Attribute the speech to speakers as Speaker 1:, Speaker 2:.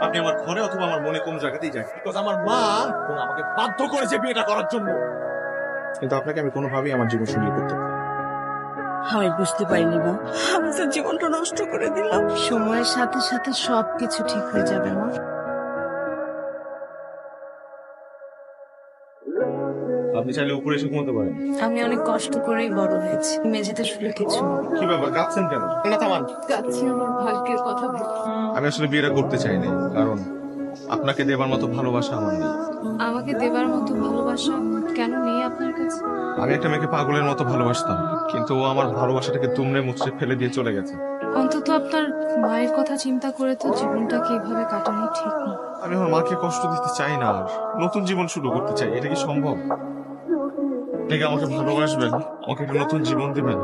Speaker 1: আপনি আমার ঘরে অথবা আমার মনে কোন জায়গাতেই যান, বিকজ আমার মা আমাকে বাধ্য করেছে বিয়েটা করার জন্য। কিন্তু আপনাকে আমি কোনোভাবেই আমার জীবন সঙ্গী করতে পারি।
Speaker 2: আমি বুঝতে পারিনি মা, আমি তো জীবনটা নষ্ট করে দিলাম। সময়ের সাথে সাথে সবকিছু ঠিক হয়ে যাবে মা।
Speaker 1: আপনি চাইলে উপরে এসে ঘুমাতে পারেন।
Speaker 2: আমি অনেক কষ্ট করেই বড় হয়েছি, মেঝেতে শুলে কিছু না।
Speaker 1: কি ব্যাপার, কাঁদছেন কেন? না থামান।
Speaker 2: কাছে আমার ভাগ্যের কথা ভেবে।
Speaker 1: আমি আসলে বিয়েটা করতে চাইনি, কারণ আপনাকে দেবার মতো ভালোবাসা আমার নেই।
Speaker 2: আমাকে দেবার মতো ভালোবাসা কেন নেই আপনার কাছে?
Speaker 1: আমি একটা মেয়েকে পাগলের মতো ভালোবাসতাম, কিন্তু ও আমার ভালোবাসাটাকে দুমড়ে মুচড়ে ফেলে দিয়ে চলে গেছে।
Speaker 2: অন্তত আপনার মায়ের কথা চিন্তা করে তো জীবনটাকে এইভাবে কাটানো ঠিক না।
Speaker 1: আমি আমার মাকে কষ্ট দিতে চাই না, আর নতুন জীবন শুরু করতে চাই। এটা কি সম্ভব? আপনি কি আমাকে ভালোবাসবেন? আমাকে একটা নতুন জীবন দিবেন?